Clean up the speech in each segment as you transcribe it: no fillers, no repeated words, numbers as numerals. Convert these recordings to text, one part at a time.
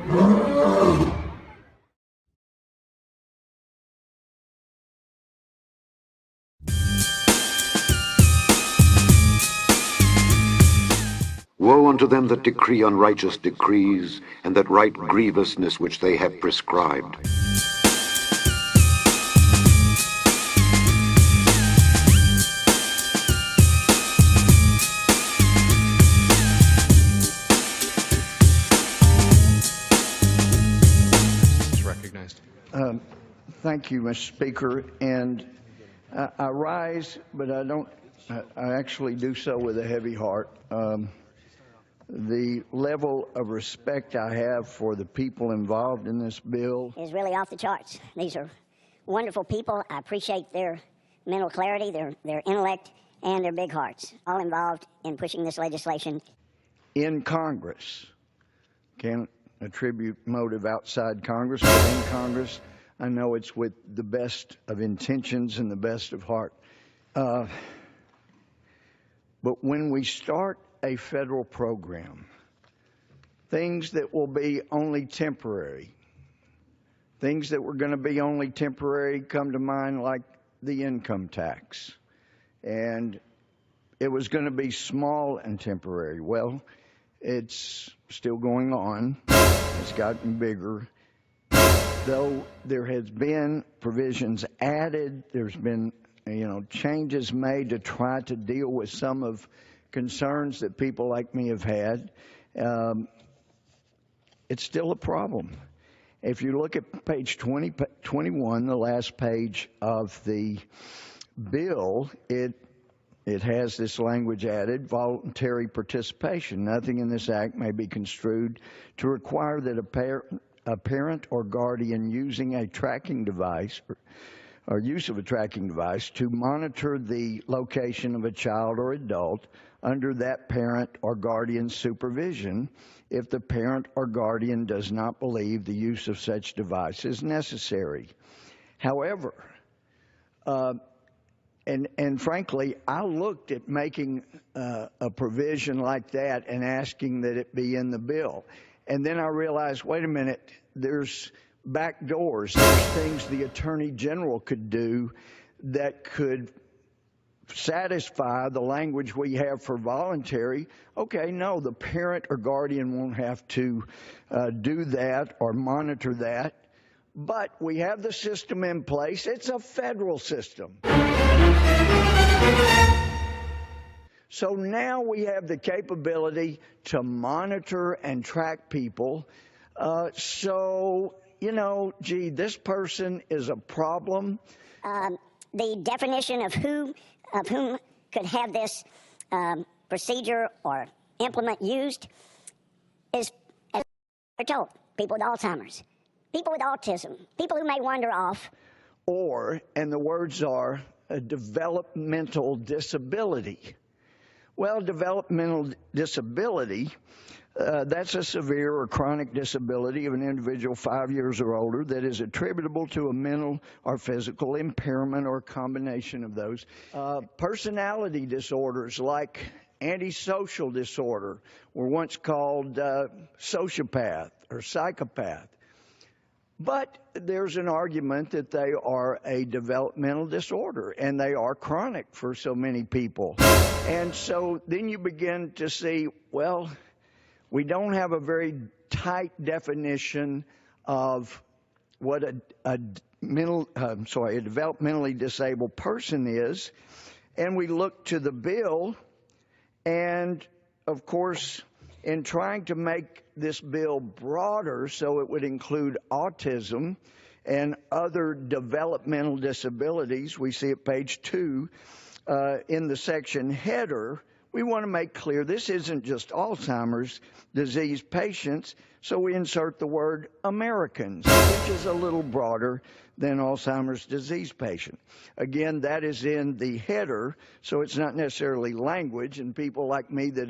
Woe unto them that decree unrighteous decrees, and that write grievousness which they have prescribed. It's recognized. Thank you, Mr. Speaker. And I rise, but I actually do so with a heavy heart. The level of respect I have for the people involved in this bill is really off the charts. These are wonderful people. I appreciate their mental clarity, their intellect, and their big hearts, all involved in pushing this legislation. In Congress, can't attribute motive outside Congress, but in Congress, I know it's with the best of intentions and the best of heart. But when we start a federal program, things that will be only temporary, things that were going to be only temporary come to mind, like the income tax. And it was going to be small and temporary. Well, it's still going on. It's gotten bigger. Though there has been provisions added, there's been changes made to try to deal with some of concerns that people like me have had, it's still a problem. If you look at page 21, the last page of the bill, it has this language added: voluntary participation. Nothing in this act may be construed to require that a parent or guardian using a tracking device or use of a tracking device to monitor the location of a child or adult under that parent or guardian's supervision if the parent or guardian does not believe the use of such device is necessary. However, and frankly, I looked at making a provision like that and asking that it be in the bill. And then I realized, wait a minute, there's back doors, there's things the Attorney General could do that could satisfy the language we have for voluntary. Okay, no, the parent or guardian won't have to do that or monitor that, but we have the system in place. It's a federal system. So now we have the capability to monitor and track people. This person is a problem. The definition of whom could have this procedure or implement used is, as we're told, people with Alzheimer's, people with autism, people who may wander off. Or, and the words are, a developmental disability. Well, developmental disability, that's a severe or chronic disability of an individual 5 years or older that is attributable to a mental or physical impairment or a combination of those. Personality disorders like antisocial disorder were once called sociopath or psychopath. But there's an argument that they are a developmental disorder, and they are chronic for so many people. And so then you begin to see, well, we don't have a very tight definition of what a developmentally disabled person is. And we look to the bill, and of course, in trying to make this bill broader so it would include autism and other developmental disabilities, we see at page 2 in the section header, we want to make clear this isn't just Alzheimer's disease patients, so we insert the word Americans, which is a little broader than Alzheimer's disease patient. Again, that is in the header, so it's not necessarily language, and people like me that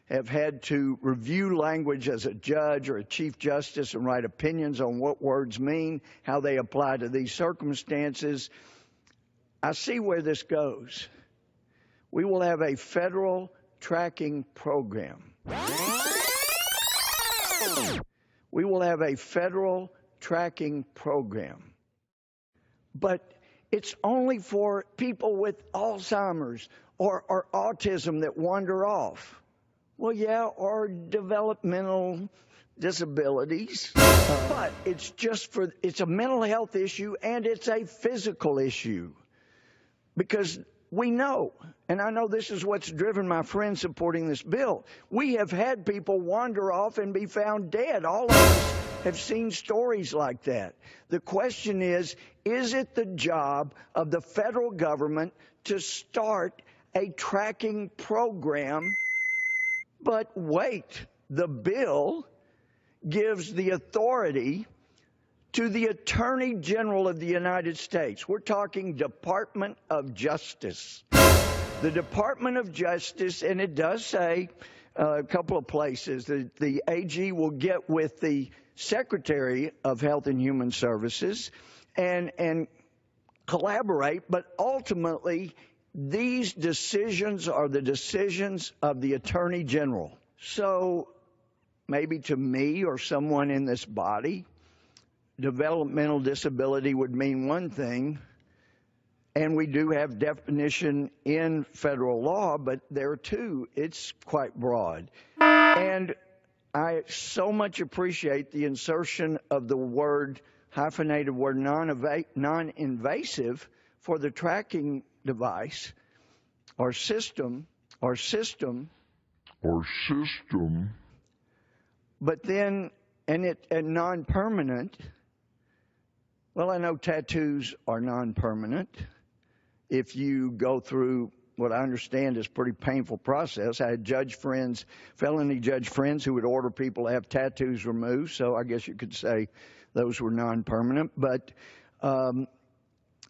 have had to review language as a judge or a chief justice and write opinions on what words mean, how they apply to these circumstances. I see where this goes. We will have a federal tracking program. we will have a federal tracking program. But it's only for people with Alzheimer's or autism that wander off. Well, yeah, or developmental disabilities. But it's a mental health issue and it's a physical issue. Because we know, and I know this is what's driven my friends supporting this bill, we have had people wander off and be found dead. All of us have seen stories like that. The question is it the job of the federal government to start a tracking program? But wait, the bill gives the authority to the Attorney General of the United States. We're talking Department of Justice. The Department of Justice, and it does say a couple of places, that the AG will get with the Secretary of Health and Human Services and collaborate, but ultimately these decisions are the decisions of the Attorney General. So maybe to me or someone in this body, developmental disability would mean one thing, and we do have definition in federal law, but there too, it's quite broad. And I so much appreciate the insertion of the word, hyphenated word, non-invasive for the tracking device or system. But then, and non-permanent. Well, I know tattoos are non-permanent. If you go through what I understand is a pretty painful process. I had felony judge friends who would order people to have tattoos removed, so I guess you could say those were non-permanent. But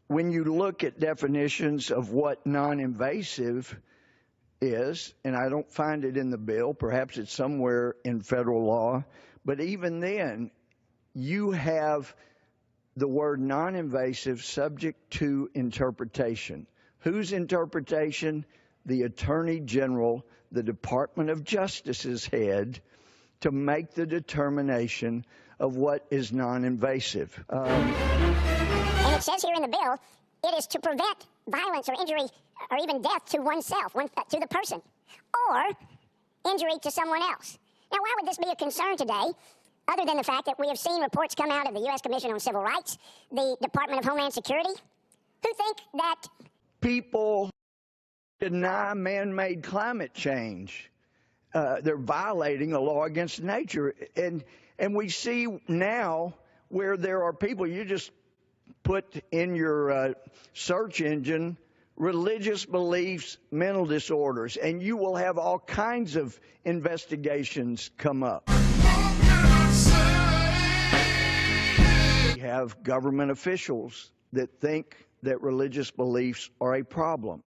when you look at definitions of what non-invasive is, and I don't find it in the bill, perhaps it's somewhere in federal law, but even then, you have the word non-invasive subject to interpretation. Whose interpretation? The Attorney General, the Department of Justice's head, to make the determination of what is non-invasive. And it says here in the bill, it is to prevent violence or injury or even death to oneself, to the person, or injury to someone else. Now, why would this be a concern today? Other than the fact that we have seen reports come out of the U.S. Commission on Civil Rights, the Department of Homeland Security, who think that people deny man-made climate change. They're violating a law against nature. And we see now where there are people, you just put in your search engine, religious beliefs, mental disorders, and you will have all kinds of investigations come up. We have government officials that think that religious beliefs are a problem.